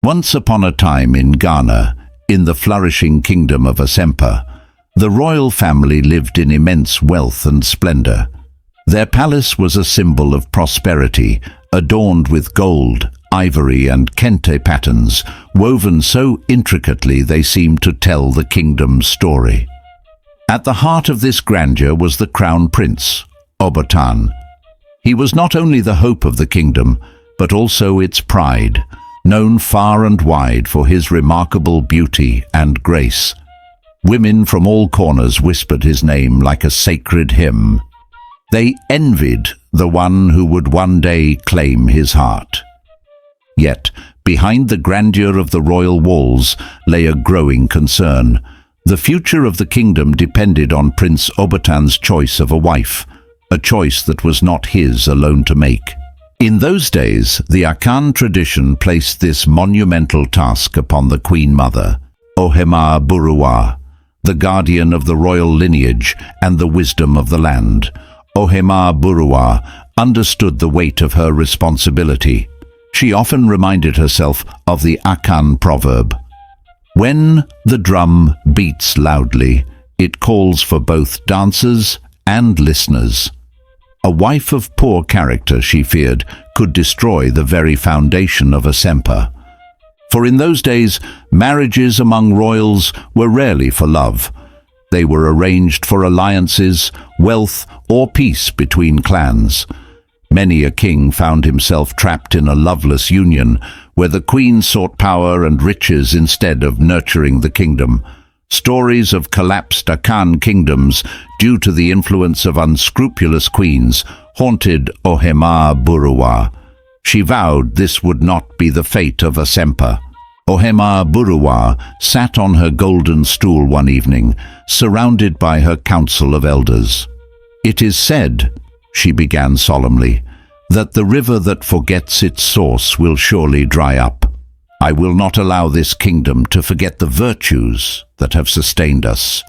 Once upon a time in Ghana, in the flourishing Kingdom of Asempa, the royal family lived in immense wealth and splendor. Their palace was a symbol of prosperity, adorned with gold, ivory and kente patterns, woven so intricately they seemed to tell the kingdom's story. At the heart of this grandeur was the crown prince, Obotan. He was not only the hope of the kingdom, but also its pride, known far and wide for his remarkable beauty and grace. Women from all corners whispered his name like a sacred hymn. They envied the one who would one day claim his heart. Yet, behind the grandeur of the royal walls lay a growing concern. The future of the kingdom depended on Prince Obotan's choice of a wife, a choice that was not his alone to make. In those days, the Akan tradition placed this monumental task upon the Queen Mother, Ohemaa Buruwaa, the guardian of the royal lineage and the wisdom of the land. Ohemaa Buruwaa understood the weight of her responsibility. She often reminded herself of the Akan proverb, "When the drum beats loudly, it calls for both dancers and listeners." A wife of poor character, she feared, could destroy the very foundation of Asempa. For in those days, marriages among royals were rarely for love. They were arranged for alliances, wealth, or peace between clans. Many a king found himself trapped in a loveless union, where the queen sought power and riches instead of nurturing the kingdom. Stories of collapsed Akan kingdoms due to the influence of unscrupulous queens haunted Ohemaa Buruwaa. She vowed this would not be the fate of Asempa. Ohemaa Buruwaa sat on her golden stool one evening, surrounded by her council of elders. "It is said," she began solemnly, "that the river that forgets its source will surely dry up. I will not allow this kingdom to forget the virtues that have sustained us.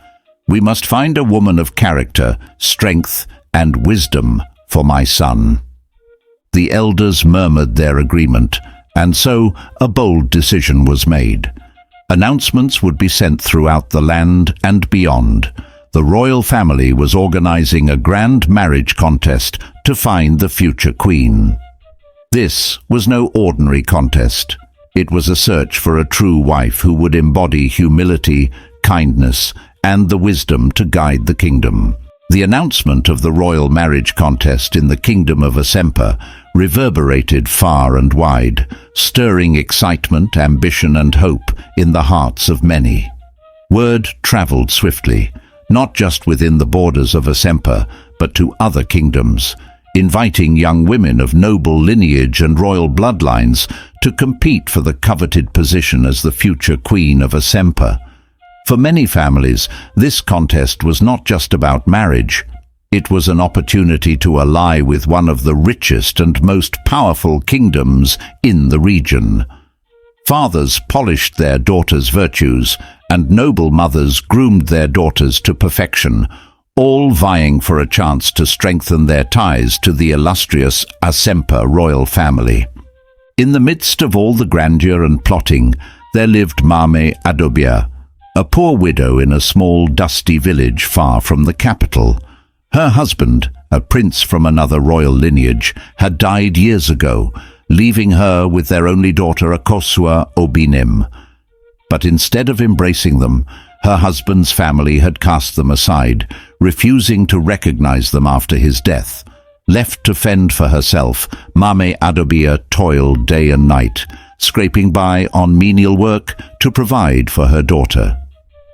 We must find a woman of character, strength, and wisdom for my son." The elders murmured their agreement, and so a bold decision was made. Announcements would be sent throughout the land and beyond. The royal family was organizing a grand marriage contest to find the future queen. This was no ordinary contest. It was a search for a true wife who would embody humility, kindness, and the wisdom to guide the kingdom. The announcement of the royal marriage contest in the Kingdom of Asempa reverberated far and wide, stirring excitement, ambition, and hope in the hearts of many. Word traveled swiftly, not just within the borders of Asempa, but to other kingdoms, inviting young women of noble lineage and royal bloodlines to compete for the coveted position as the future queen of Asempa. For many families, this contest was not just about marriage. It was an opportunity to ally with one of the richest and most powerful kingdoms in the region. Fathers polished their daughters' virtues, and noble mothers groomed their daughters to perfection, all vying for a chance to strengthen their ties to the illustrious Asempa royal family. In the midst of all the grandeur and plotting, there lived Mame Adobia, a poor widow in a small dusty village far from the capital. Her husband, a prince from another royal lineage, had died years ago, leaving her with their only daughter Akosua Obinim. But instead of embracing them, her husband's family had cast them aside, refusing to recognize them after his death. Left to fend for herself, Mame Adobia toiled day and night, scraping by on menial work to provide for her daughter.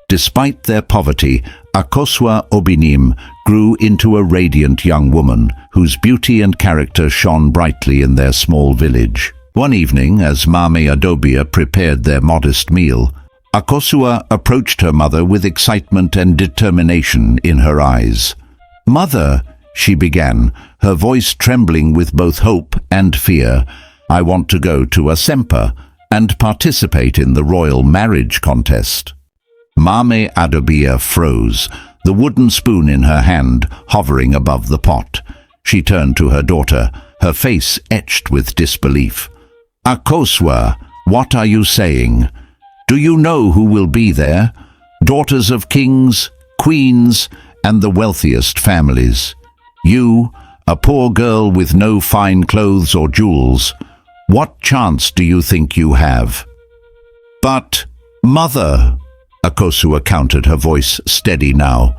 Despite their poverty, Akosua Obinim grew into a radiant young woman whose beauty and character shone brightly in their small village. One evening, as Mame Adobia prepared their modest meal, Akosua approached her mother with excitement and determination in her eyes. "Mother," she began, her voice trembling with both hope and fear, "I want to go to Asempa and participate in the royal marriage contest." Mame Adobia froze, the wooden spoon in her hand hovering above the pot. She turned to her daughter, her face etched with disbelief. "Akosua, What are you saying? Do you know who will be there? Daughters of kings, queens, and the wealthiest families. You, a poor girl with no fine clothes or jewels, what chance do you think you have? But, Mother, Akosua countered, her voice steady now,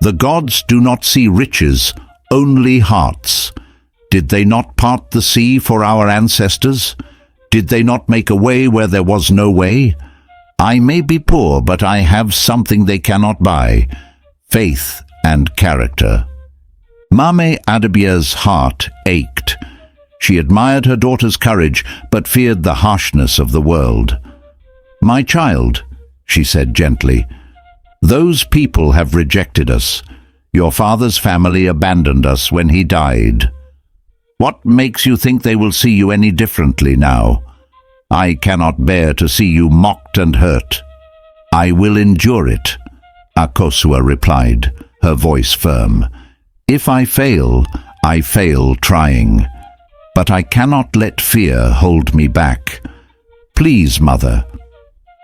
the gods do not see riches, only hearts. Did they not part the sea for our ancestors? Did they not make a way where there was no way? I may be poor, but I have something they cannot buy, faith and character. Mame Adobia's heart ached. She admired her daughter's courage, but feared the harshness of the world. My child, she said gently, those people have rejected us. Your father's family abandoned us when he died. What makes you think they will see you any differently now? I cannot bear to see you mocked and hurt. I will endure it, Akosua replied, her voice firm. If I fail trying. But I cannot let fear hold me back. Please, Mother.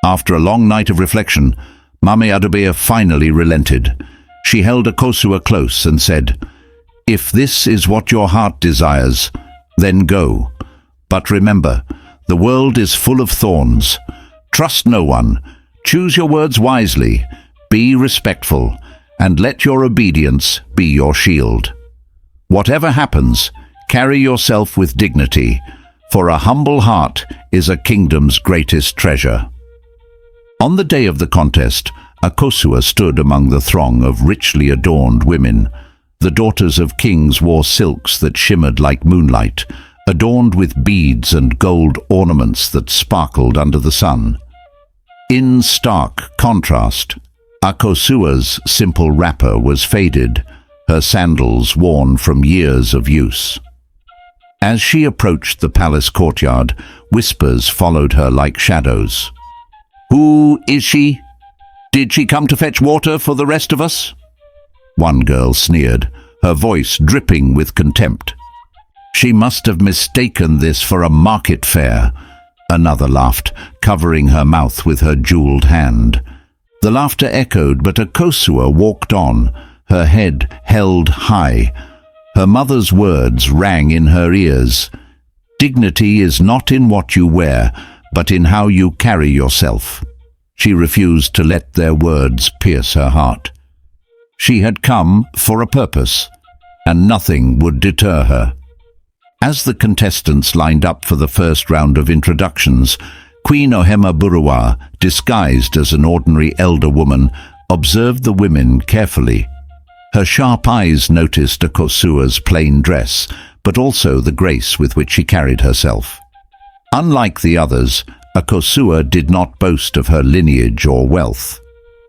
After a long night of reflection, Mame Adobia finally relented. She held Akosua close and said, If this is what your heart desires, then go. But remember, the world is full of thorns. Trust no one. Choose your words wisely. Be respectful, and let your obedience be your shield. Whatever happens, carry yourself with dignity, for a humble heart is a kingdom's greatest treasure. On the day of the contest, Akosua stood among the throng of richly adorned women. The daughters of kings wore silks that shimmered like moonlight, adorned with beads and gold ornaments that sparkled under the sun. In stark contrast, Akosua's simple wrapper was faded, her sandals worn from years of use. As she approached the palace courtyard, whispers followed her like shadows. Who is she? Did she come to fetch water for the rest of us? One girl sneered, her voice dripping with contempt. She must have mistaken this for a market fair. Another laughed, covering her mouth with her jeweled hand. The laughter echoed, but Akosua walked on, her head held high. Her mother's words rang in her ears. Dignity is not in what you wear, but in how you carry yourself. She refused to let their words pierce her heart. She had come for a purpose, and nothing would deter her. As the contestants lined up for the first round of introductions, Queen Ohemaa Buruwaa, disguised as an ordinary elder woman, observed the women carefully. Her sharp eyes noticed Akosua's plain dress, but also the grace with which she carried herself. Unlike the others, Akosua did not boast of her lineage or wealth.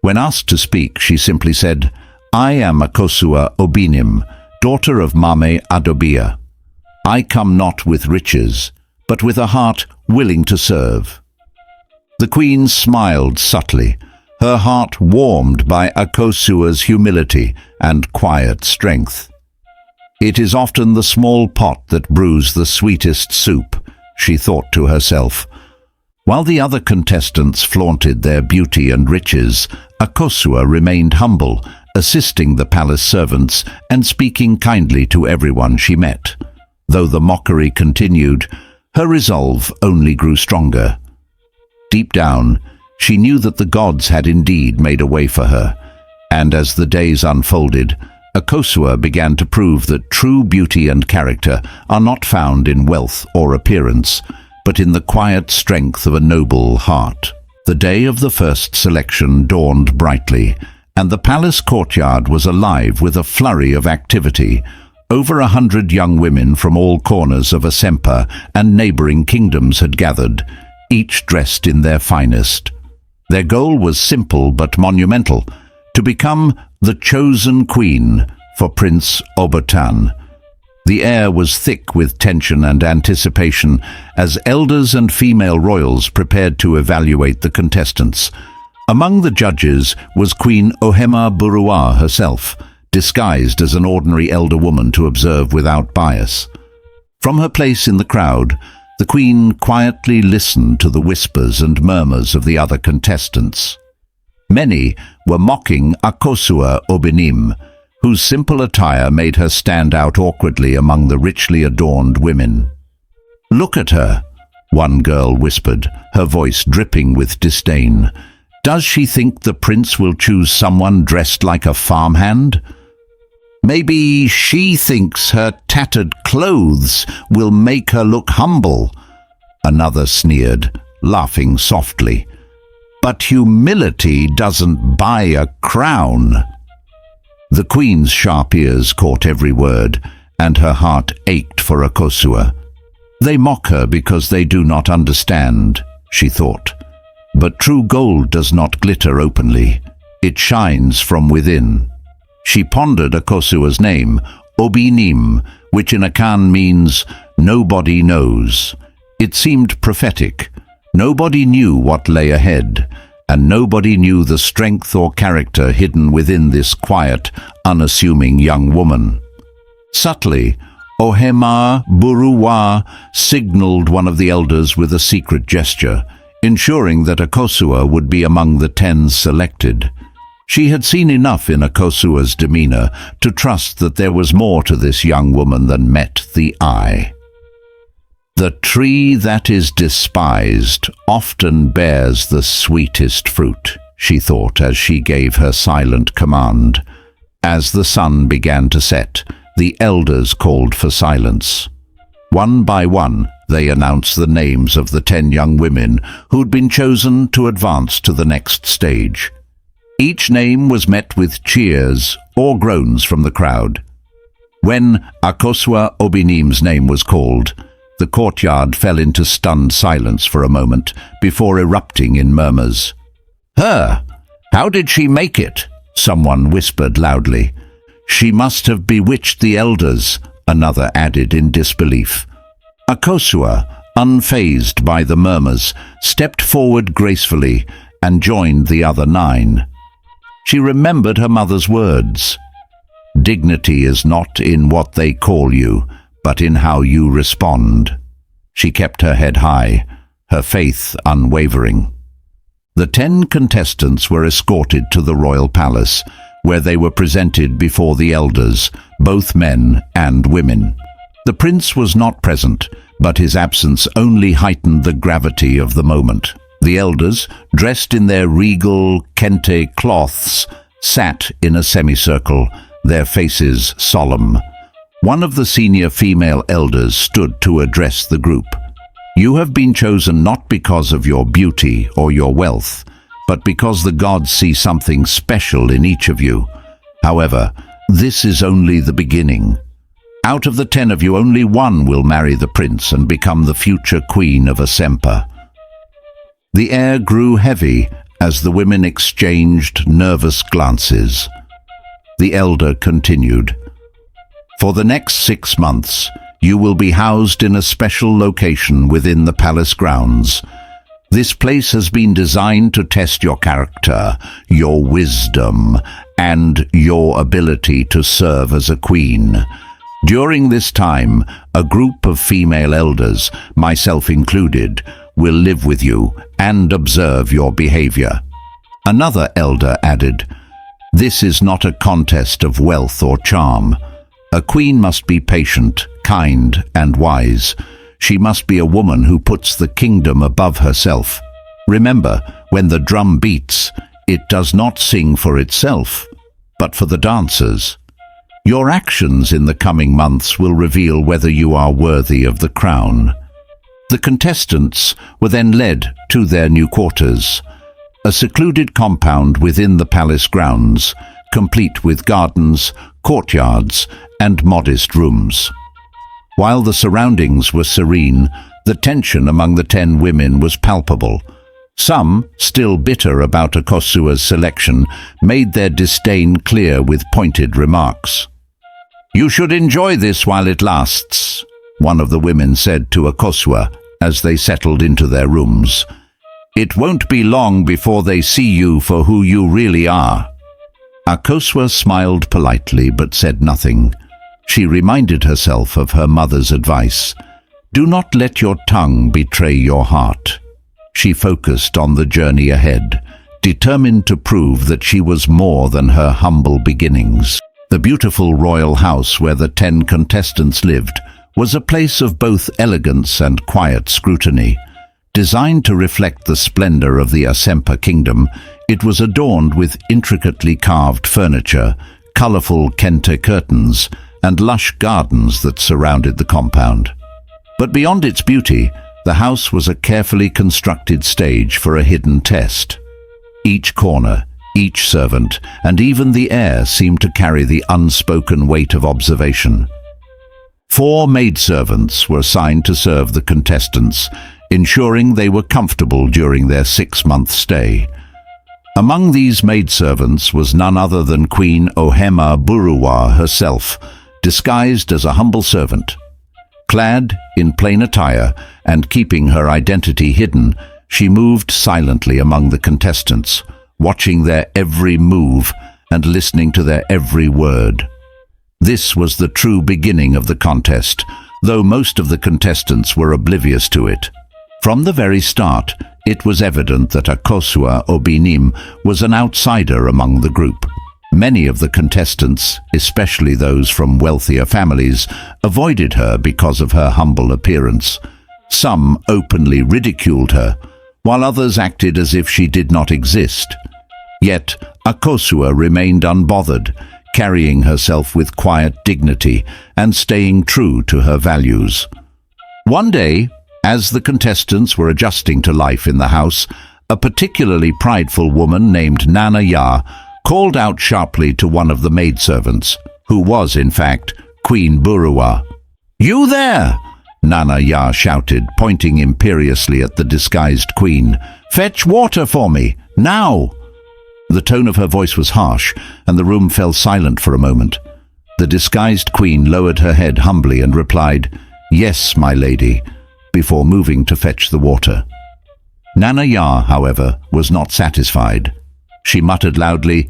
When asked to speak, she simply said, I am Akosua Obinim, daughter of Mame Adobia. I come not with riches, but with a heart willing to serve. The queen smiled subtly, her heart warmed by Akosua's humility and quiet strength. It is often the small pot that brews the sweetest soup, she thought to herself. While the other contestants flaunted their beauty and riches, Akosua remained humble, assisting the palace servants and speaking kindly to everyone she met. Though the mockery continued, her resolve only grew stronger. Deep down, she knew that the gods had indeed made a way for her, and as the days unfolded, Akosua began to prove that true beauty and character are not found in wealth or appearance, but in the quiet strength of a noble heart. The day of the first selection dawned brightly, and the palace courtyard was alive with a flurry of activity. Over 100 young women from all corners of Asempa and neighboring kingdoms had gathered, each dressed in their finest. Their goal was simple but monumental, to become the chosen queen for Prince Obotan. The air was thick with tension and anticipation as elders and female royals prepared to evaluate the contestants. Among the judges was Queen Ohemaa Buruwaa herself, disguised as an ordinary elder woman to observe without bias. From her place in the crowd, The queen quietly listened to the whispers and murmurs of the other contestants. Many were mocking Akosua Obinim, whose simple attire made her stand out awkwardly among the richly adorned women. "Look at her," one girl whispered, her voice dripping with disdain. "Does she think the prince will choose someone dressed like a farmhand? Maybe she thinks her tattered clothes will make her look humble," another sneered, laughing softly. "But humility doesn't buy a crown." The queen's sharp ears caught every word, and her heart ached for Akosua. "They mock her because they do not understand," she thought. "But true gold does not glitter openly. It shines from within." She pondered Akosua's name, Obinim, which in Akan means nobody knows. It seemed prophetic. Nobody knew what lay ahead, and nobody knew the strength or character hidden within this quiet, unassuming young woman. Subtly, Ohemaa Buruwaa signaled one of the elders with a secret gesture, ensuring that Akosua would be among the 10 selected. She had seen enough in Akosua's demeanor to trust that there was more to this young woman than met the eye. "The tree that is despised often bears the sweetest fruit," she thought as she gave her silent command. As the sun began to set, the elders called for silence. One by one, they announced the names of the 10 young women who'd been chosen to advance to the next stage. Each name was met with cheers or groans from the crowd. When Akosua Obinim's name was called, the courtyard fell into stunned silence for a moment before erupting in murmurs. "Her! How did she make it?" someone whispered loudly. "She must have bewitched the elders," another added in disbelief. Akosua, unfazed by the murmurs, stepped forward gracefully and joined the other 9. She remembered her mother's words. "Dignity is not in what they call you, but in how you respond." She kept her head high, her faith unwavering. The 10 contestants were escorted to the royal palace, where they were presented before the elders, both men and women. The prince was not present, but his absence only heightened the gravity of the moment. The elders, dressed in their regal kente cloths, sat in a semicircle, their faces solemn. One of the senior female elders stood to address the group. "You have been chosen not because of your beauty or your wealth, but because the gods see something special in each of you. However, this is only the beginning. Out of the 10 of you, only one will marry the prince and become the future queen of Asempa." The air grew heavy as the women exchanged nervous glances. The elder continued, "For the next 6 months, you will be housed in a special location within the palace grounds. This place has been designed to test your character, your wisdom, and your ability to serve as a queen. During this time, a group of female elders, myself included, will live with you and observe your behavior." Another elder added, "This is not a contest of wealth or charm. A queen must be patient, kind, and wise. She must be a woman who puts the kingdom above herself. Remember, when the drum beats, it does not sing for itself, but for the dancers. Your actions in the coming months will reveal whether you are worthy of the crown." The contestants were then led to their new quarters, a secluded compound within the palace grounds, complete with gardens, courtyards, and modest rooms. While the surroundings were serene, the tension among the 10 women was palpable. Some, still bitter about Akosua's selection, made their disdain clear with pointed remarks. "You should enjoy this while it lasts," one of the women said to Akosua as they settled into their rooms. "It won't be long before they see you for who you really are." Akosua smiled politely but said nothing. She reminded herself of her mother's advice. Do not let your tongue betray your heart. She focused on the journey ahead, determined to prove that she was more than her humble beginnings. The beautiful royal house where the 10 contestants lived was a place of both elegance and quiet scrutiny. Designed to reflect the splendor of the Asempa kingdom, it was adorned with intricately carved furniture, colorful kente curtains, and lush gardens that surrounded the compound. But beyond its beauty, the house was a carefully constructed stage for a hidden test. Each corner, each servant, and even the air seemed to carry the unspoken weight of observation. 4 maidservants were assigned to serve the contestants, ensuring they were comfortable during their 6-month stay. Among these maidservants was none other than Queen Ohemaa Buruwaa herself, disguised as a humble servant. Clad in plain attire and keeping her identity hidden, she moved silently among the contestants, watching their every move and listening to their every word. This was the true beginning of the contest, though most of the contestants were oblivious to it. From the very start, it was evident that Akosua Obinim was an outsider among the group. Many of the contestants, especially those from wealthier families, avoided her because of her humble appearance. Some openly ridiculed her, while others acted as if she did not exist. Yet Akosua remained unbothered, carrying herself with quiet dignity and staying true to her values. One day, as the contestants were adjusting to life in the house, a particularly prideful woman named Nana Ya called out sharply to one of the maidservants, who was, in fact, Queen Buruwaa. "You there!" Nana Ya shouted, pointing imperiously at the disguised queen. "Fetch water for me, now!" The tone of her voice was harsh, and the room fell silent for a moment. The disguised queen lowered her head humbly and replied, "Yes, my lady," before moving to fetch the water. Nana Ya, however, was not satisfied. She muttered loudly,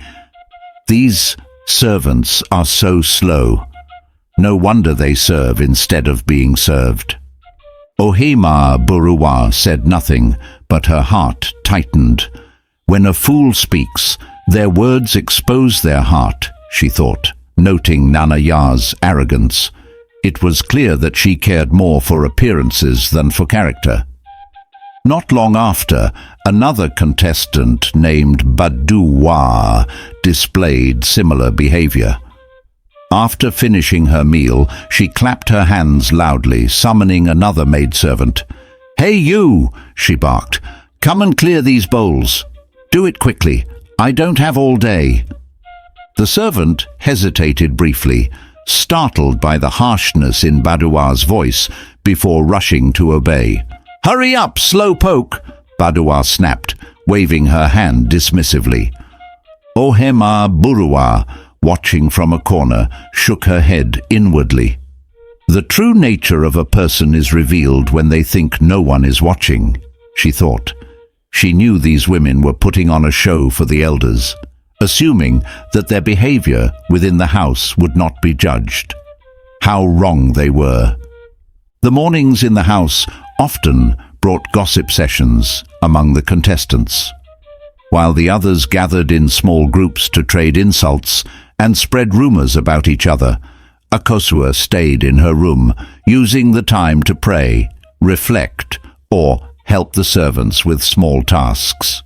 "These servants are so slow. No wonder they serve instead of being served." Ohemaa Buruwaa said nothing, but her heart tightened. When a fool speaks, their words expose their heart, she thought, noting Nana Ya's arrogance. It was clear that she cared more for appearances than for character. Not long after, another contestant named Baduwaa displayed similar behavior. After finishing her meal, she clapped her hands loudly, summoning another maidservant. "Hey you!" she barked. "Come and clear these bowls. Do it quickly. I don't have all day." The servant hesitated briefly, startled by the harshness in Baduwaa's voice, before rushing to obey. "Hurry up, slowpoke!" Buruwaa snapped, waving her hand dismissively. Ohemaa Buruwaa, watching from a corner, shook her head inwardly. The true nature of a person is revealed when they think no one is watching, she thought. She knew these women were putting on a show for the elders, assuming that their behavior within the house would not be judged. How wrong they were. The mornings in the house often brought gossip sessions among the contestants. While the others gathered in small groups to trade insults and spread rumors about each other, Akosua stayed in her room, using the time to pray, reflect, or help the servants with small tasks.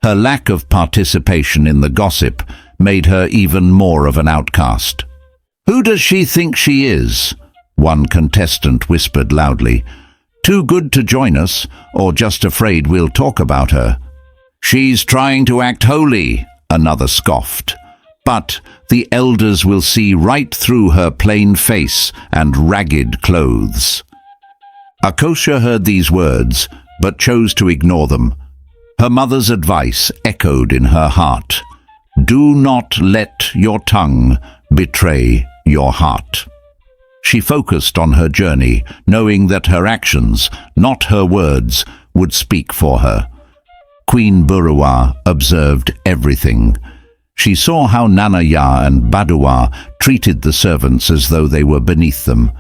Her lack of participation in the gossip made her even more of an outcast. "Who does she think she is?" one contestant whispered loudly. "Too good to join us, or just afraid we'll talk about her?" "She's trying to act holy," another scoffed. "But the elders will see right through her plain face and ragged clothes." Akosua heard these words, but chose to ignore them. Her mother's advice echoed in her heart. Do not let your tongue betray your heart. She focused on her journey, knowing that her actions, not her words, would speak for her. Queen Buruwaa observed everything. She saw how Nana Ya and Baduwaa treated the servants as though they were beneath them.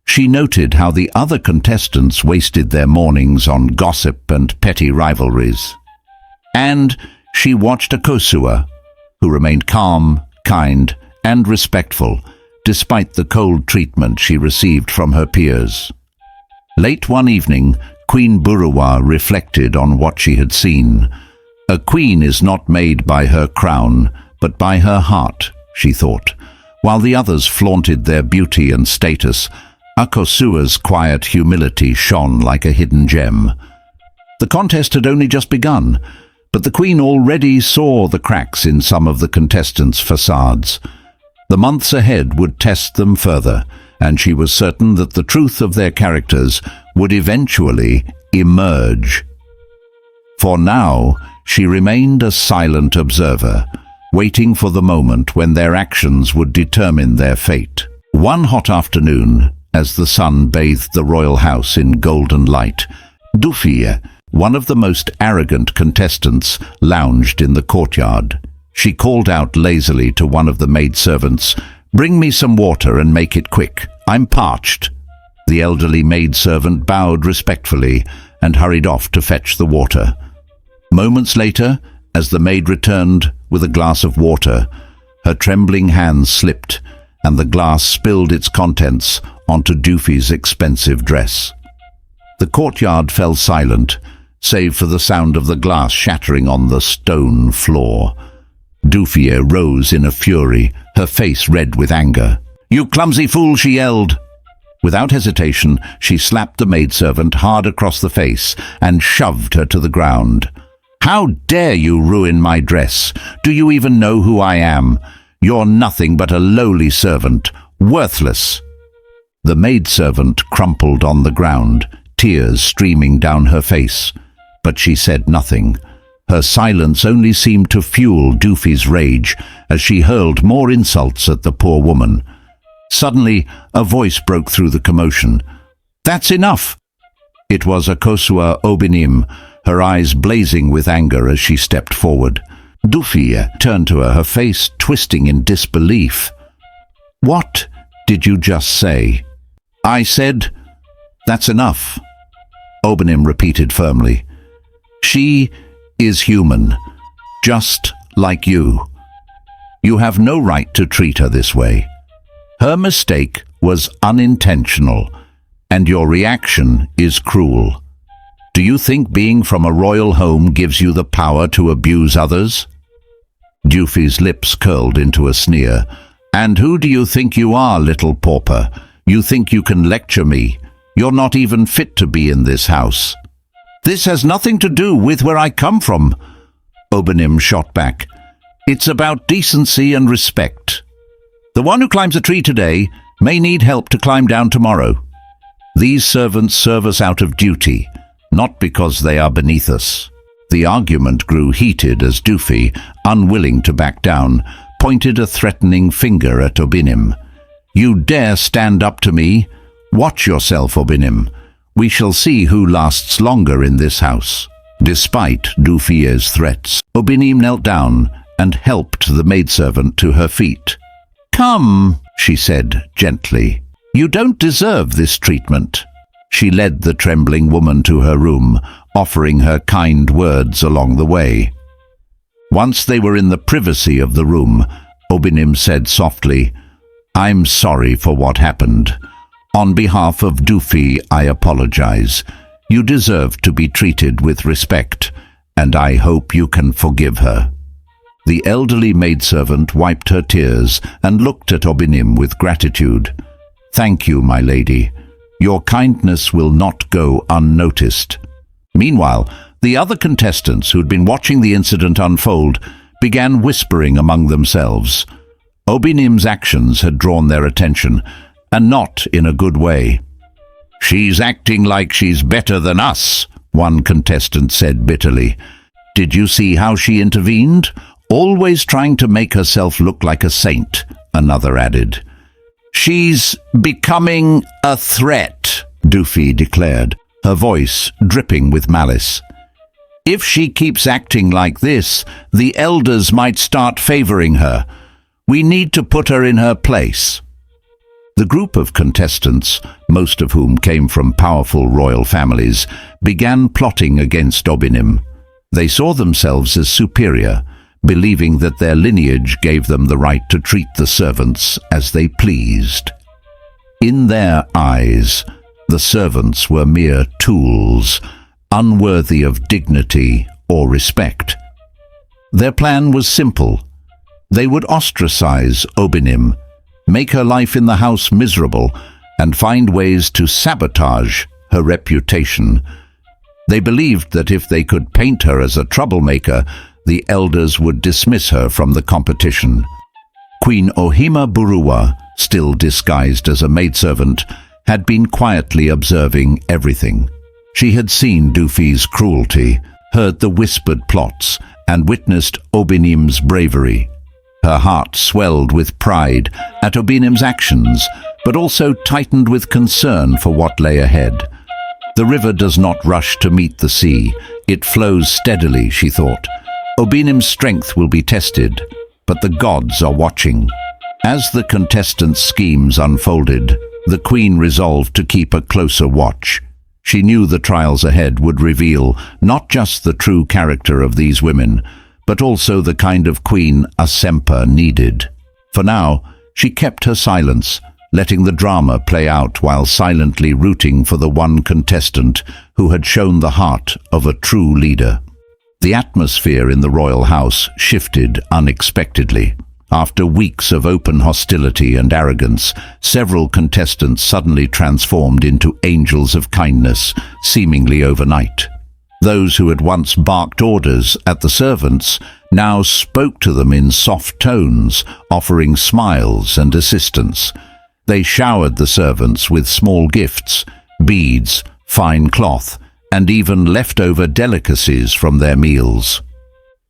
She noted how the other contestants wasted their mornings on gossip and petty rivalries. And she watched Akosua, who remained calm, kind, and respectful, despite the cold treatment she received from her peers. Late one evening, Queen Buruwaa reflected on what she had seen. A queen is not made by her crown, but by her heart, she thought. While the others flaunted their beauty and status, Akosua's quiet humility shone like a hidden gem. The contest had only just begun, but the queen already saw the cracks in some of the contestants' facades. The months ahead would test them further, and she was certain that the truth of their characters would eventually emerge. For now, she remained a silent observer, waiting for the moment when their actions would determine their fate. One hot afternoon, as the sun bathed the royal house in golden light, Dufie, one of the most arrogant contestants, lounged in the courtyard. She called out lazily to one of the maidservants, "Bring me some water and make it quick. I'm parched." The elderly maidservant bowed respectfully and hurried off to fetch the water. Moments later, as the maid returned with a glass of water, her trembling hands slipped and the glass spilled its contents onto Dufie's expensive dress. The courtyard fell silent, save for the sound of the glass shattering on the stone floor. Dufie rose in a fury, her face red with anger. "You clumsy fool!" she yelled. Without hesitation, she slapped the maidservant hard across the face and shoved her to the ground. "How dare you ruin my dress? Do you even know who I am? You're nothing but a lowly servant, worthless." The maidservant crumpled on the ground, tears streaming down her face, but she said nothing. Her silence only seemed to fuel Dufie's rage as she hurled more insults at the poor woman. Suddenly, a voice broke through the commotion. "That's enough!" It was Akosua Obinim, her eyes blazing with anger as she stepped forward. Dufie turned to her face twisting in disbelief. "What did you just say?" "I said, that's enough," Obinim repeated firmly. "She is human, just like you. You have no right to treat her this way. Her mistake was unintentional, and your reaction is cruel. Do you think being from a royal home gives you the power to abuse others?" Dufie's lips curled into a sneer. "And who do you think you are, little pauper? You think you can lecture me? You're not even fit to be in this house." "This has nothing to do with where I come from," Obinim shot back. "It's about decency and respect. The one who climbs a tree today may need help to climb down tomorrow. These servants serve us out of duty, not because they are beneath us." The argument grew heated as Dufie, unwilling to back down, pointed a threatening finger at Obinim. "You dare stand up to me? Watch yourself, Obinim. We shall see who lasts longer in this house." Despite Dufie's threats, Obinim knelt down and helped the maidservant to her feet. "Come," she said gently. "You don't deserve this treatment." She led the trembling woman to her room, offering her kind words along the way. Once they were in the privacy of the room, Obinim said softly, "I'm sorry for what happened. On behalf of Dufie, I apologize. You deserve to be treated with respect, and I hope you can forgive her." The elderly maidservant wiped her tears and looked at Obinim with gratitude. "Thank you, my lady. Your kindness will not go unnoticed." Meanwhile, the other contestants who'd been watching the incident unfold began whispering among themselves. Obinim's actions had drawn their attention, and not in a good way. "She's acting like she's better than us," one contestant said bitterly. "Did you see how she intervened? Always trying to make herself look like a saint," another added. "She's becoming a threat," Dufie declared, her voice dripping with malice. "If she keeps acting like this, the elders might start favoring her. We need to put her in her place." The group of contestants, most of whom came from powerful royal families, began plotting against Obinim. They saw themselves as superior, believing that their lineage gave them the right to treat the servants as they pleased. In their eyes, the servants were mere tools, unworthy of dignity or respect. Their plan was simple. They would ostracize Obinim, make her life in the house miserable, and find ways to sabotage her reputation. They believed that if they could paint her as a troublemaker, the elders would dismiss her from the competition. Queen Ohemaa Buruwaa, still disguised as a maidservant, had been quietly observing everything. She had seen Dufi's cruelty, heard the whispered plots, and witnessed Obinim's bravery. Her heart swelled with pride at Obinim's actions, but also tightened with concern for what lay ahead. The river does not rush to meet the sea. It flows steadily, she thought. Obinim's strength will be tested, but the gods are watching. As the contestants' schemes unfolded, the queen resolved to keep a closer watch. She knew the trials ahead would reveal not just the true character of these women, but also the kind of queen Asempa needed. For now, she kept her silence, letting the drama play out while silently rooting for the one contestant who had shown the heart of a true leader. The atmosphere in the royal house shifted unexpectedly. After weeks of open hostility and arrogance, several contestants suddenly transformed into angels of kindness, seemingly overnight. Those who had once barked orders at the servants now spoke to them in soft tones, offering smiles and assistance. They showered the servants with small gifts, beads, fine cloth, and even leftover delicacies from their meals.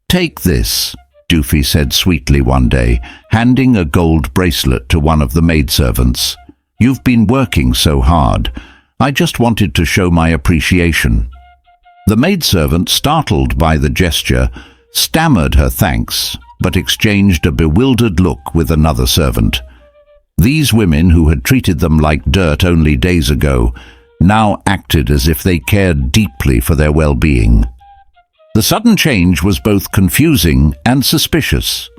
"Take this," Dufi said sweetly one day, handing a gold bracelet to one of the maidservants. "You've been working so hard. I just wanted to show my appreciation." The maidservant, startled by the gesture, stammered her thanks, but exchanged a bewildered look with another servant. These women, who had treated them like dirt only days ago, now acted as if they cared deeply for their well-being. The sudden change was both confusing and suspicious.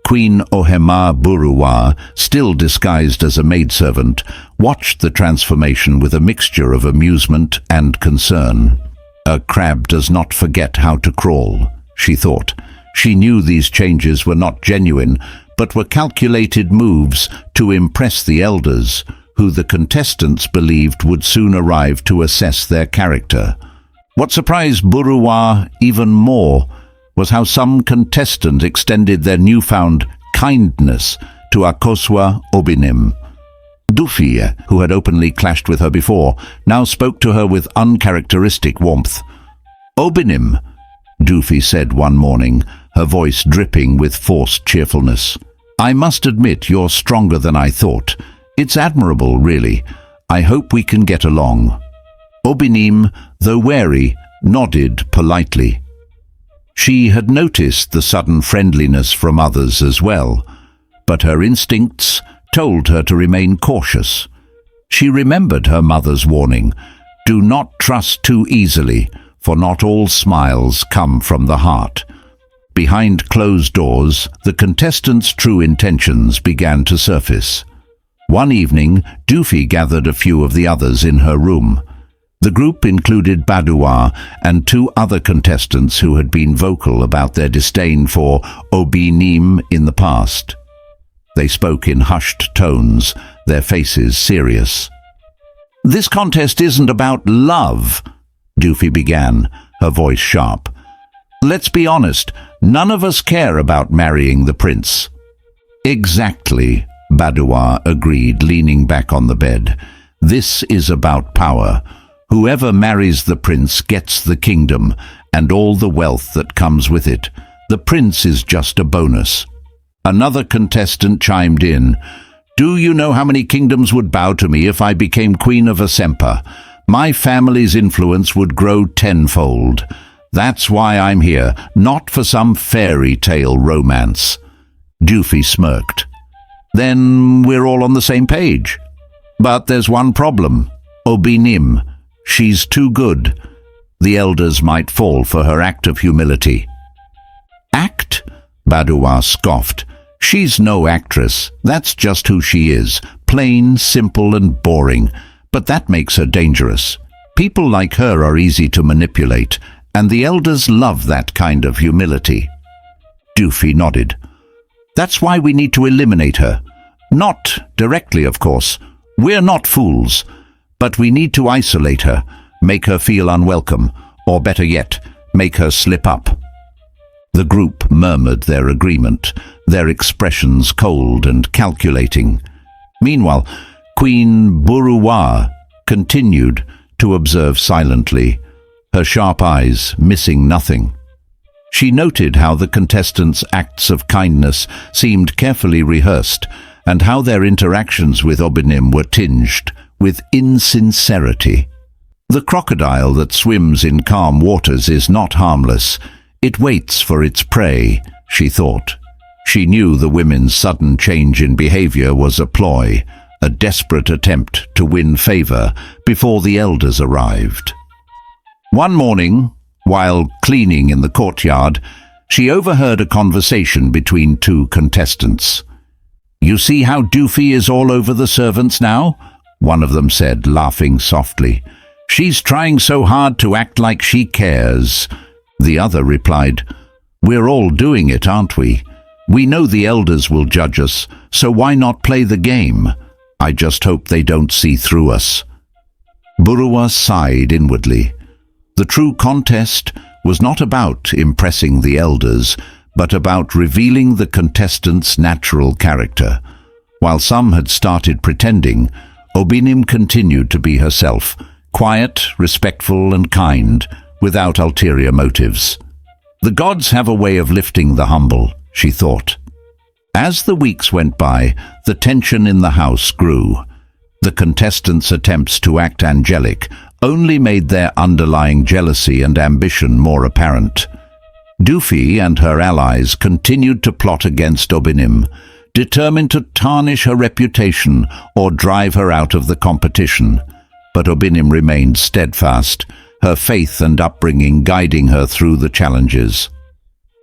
Queen Ohemaa Buruwaa, still disguised as a maidservant, watched the transformation with a mixture of amusement and concern. A crab does not forget how to crawl, she thought. She knew these changes were not genuine, but were calculated moves to impress the elders, who the contestants believed would soon arrive to assess their character. What surprised Buruwaa even more was how some contestant extended their newfound kindness to Akosua Obinim. Dufi, who had openly clashed with her before, now spoke to her with uncharacteristic warmth. "Obinim," Dufi said one morning, her voice dripping with forced cheerfulness. "I must admit you're stronger than I thought. It's admirable, really. I hope we can get along." Obinim, though wary, nodded politely. She had noticed the sudden friendliness from others as well, but her instincts told her to remain cautious. She remembered her mother's warning, "Do not trust too easily, for not all smiles come from the heart." Behind closed doors, the contestants' true intentions began to surface. One evening, Dufi gathered a few of the others in her room. The group included Baduwa and two other contestants who had been vocal about their disdain for Obinim in the past. They spoke in hushed tones, their faces serious. "This contest isn't about love," Dufi began, her voice sharp. "Let's be honest, none of us care about marrying the prince." "Exactly," Baduwa agreed, leaning back on the bed. "This is about power. Whoever marries the prince gets the kingdom and all the wealth that comes with it. The prince is just a bonus." Another contestant chimed in. "Do you know how many kingdoms would bow to me if I became Queen of Asempa? My family's influence would grow tenfold. That's why I'm here, not for some fairy tale romance." Dufi smirked. "Then we're all on the same page," But there's one problem. Obinim. She's too good. The elders might fall for her act of humility. Act? Buruwaa scoffed. She's no actress. That's just who she is. Plain, simple and boring. But that makes her dangerous. People like her are easy to manipulate, and the elders love that kind of humility. Doofy nodded. That's why we need to eliminate her. Not directly, of course. We're not fools. But we need to isolate her, make her feel unwelcome, or better yet, make her slip up. The group murmured their agreement, their expressions cold and calculating. Meanwhile, Queen Buruwaa continued to observe silently, her sharp eyes missing nothing. She noted how the contestants' acts of kindness seemed carefully rehearsed, and how their interactions with Obinim were tinged with insincerity. The crocodile that swims in calm waters is not harmless. It waits for its prey, she thought. She knew the women's sudden change in behavior was a ploy, a desperate attempt to win favor before the elders arrived. One morning, while cleaning in the courtyard, she overheard a conversation between two contestants. "You see how Doofy is all over the servants now?" one of them said, laughing softly. "She's trying so hard to act like she cares." The other replied, "We're all doing it, aren't we? We know the elders will judge us, so why not play the game? I just hope they don't see through us." Buruwaa sighed inwardly. The true contest was not about impressing the elders, but about revealing the contestants' natural character. While some had started pretending, Obinim continued to be herself, quiet, respectful and kind, without ulterior motives. The gods have a way of lifting the humble, she thought. As the weeks went by, the tension in the house grew. The contestants' attempts to act angelic only made their underlying jealousy and ambition more apparent. Doofy and her allies continued to plot against Obinim, determined to tarnish her reputation or drive her out of the competition. But Obinim remained steadfast, her faith and upbringing guiding her through the challenges.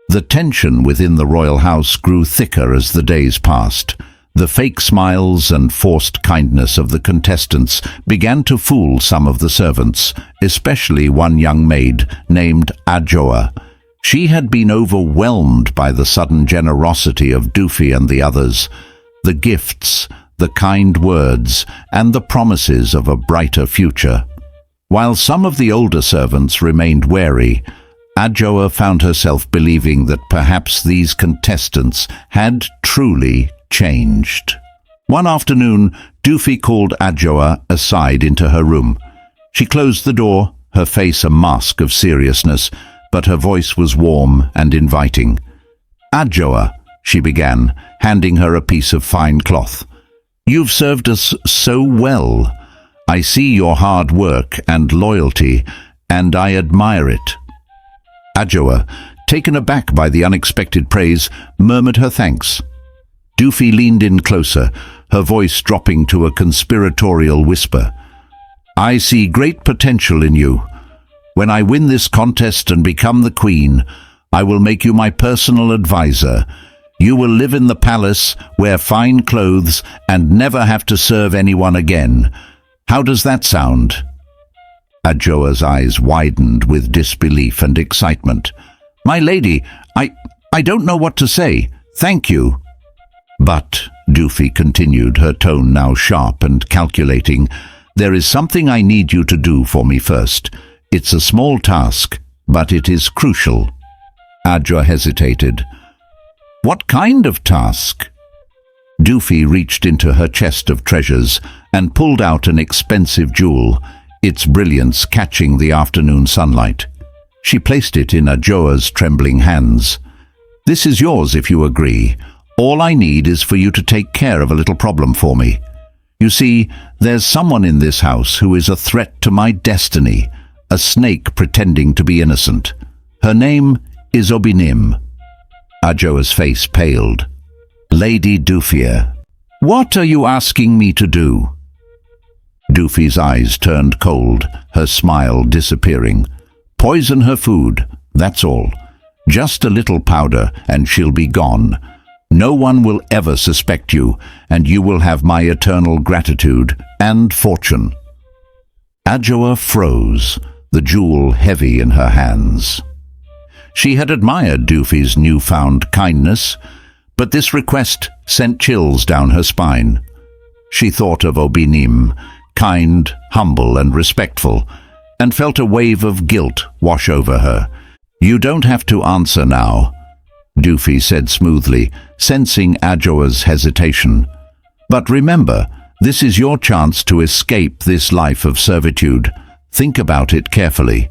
The tension within the royal house grew thicker as the days passed. The fake smiles and forced kindness of the contestants began to fool some of the servants, especially one young maid named Adjoa. She had been overwhelmed by the sudden generosity of Doofy and the others, the gifts, the kind words, and the promises of a brighter future. While some of the older servants remained wary, Adjoa found herself believing that perhaps these contestants had truly changed. One afternoon, Doofy called Adjoa aside into her room. She closed the door, her face a mask of seriousness, but her voice was warm and inviting. "Adjoa," she began, handing her a piece of fine cloth. "You've served us so well. I see your hard work and loyalty, and I admire it." Adjoa, taken aback by the unexpected praise, murmured her thanks. Doofy leaned in closer, her voice dropping to a conspiratorial whisper. "I see great potential in you. When I win this contest and become the queen, I will make you my personal advisor. You will live in the palace, wear fine clothes, and never have to serve anyone again. How does that sound?" Adjoa's eyes widened with disbelief and excitement. "My lady, I don't know what to say. Thank you." "But," Doofy continued, her tone now sharp and calculating, "there is something I need you to do for me first. It's a small task, but it is crucial." Adjoa hesitated. "What kind of task?" Doofy reached into her chest of treasures and pulled out an expensive jewel, its brilliance catching the afternoon sunlight. She placed it in Adjoa's trembling hands. "This is yours if you agree. All I need is for you to take care of a little problem for me. You see, there's someone in this house who is a threat to my destiny, a snake pretending to be innocent. Her name is Obinim." Adjoa's face paled. "Lady Doofy, what are you asking me to do?" Doofy's eyes turned cold, her smile disappearing. Poison her food, that's all. Just a little powder and she'll be gone. No one will ever suspect you, and you will have my eternal gratitude and fortune. Adjoa froze, the jewel heavy in her hands. She had admired Doofy's newfound kindness, but this request sent chills down her spine. She thought of Obinim, kind, humble and respectful, and felt a wave of guilt wash over her. "You don't have to answer now," Doofy said smoothly, sensing Adjoa's hesitation. "But remember, this is your chance to escape this life of servitude. Think about it carefully."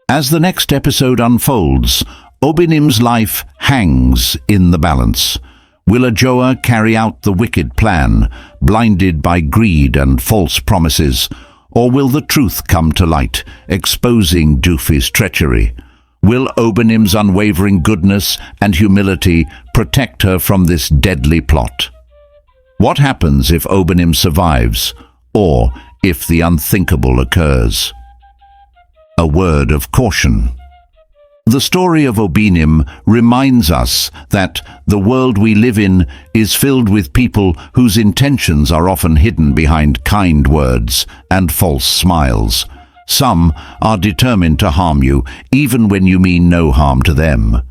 As the next episode unfolds, Obinim's life hangs in the balance. Will Adjoa carry out the wicked plan, blinded by greed and false promises, or will the truth come to light, exposing Doofy's treachery? Will Obinim's unwavering goodness and humility protect her from this deadly plot? What happens if Obinim survives, or if the unthinkable occurs? A word of caution. The story of Obinim reminds us that the world we live in is filled with people whose intentions are often hidden behind kind words and false smiles. Some are determined to harm you, even when you mean no harm to them.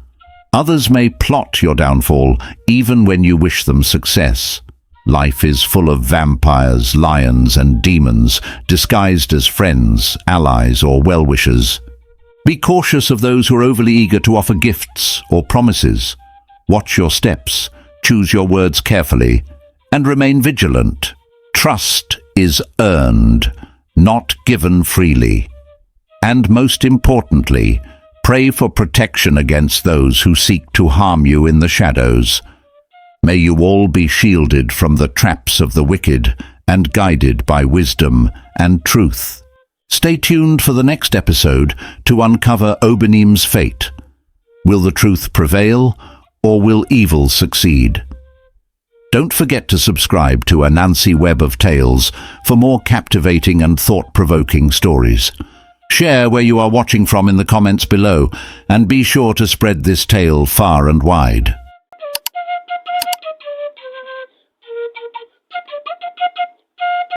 Others may plot your downfall, even when you wish them success. Life is full of vampires, lions, and demons, disguised as friends, allies, or well-wishers. Be cautious of those who are overly eager to offer gifts or promises. Watch your steps, choose your words carefully, and remain vigilant. Trust is earned, not given freely. And most importantly, pray for protection against those who seek to harm you in the shadows. May you all be shielded from the traps of the wicked and guided by wisdom and truth. Stay tuned for the next episode to uncover Obinim's fate. Will the truth prevail, or will evil succeed? Don't forget to subscribe to Anansi Web of Tales for more captivating and thought-provoking stories. Share where you are watching from in the comments below, and be sure to spread this tale far and wide.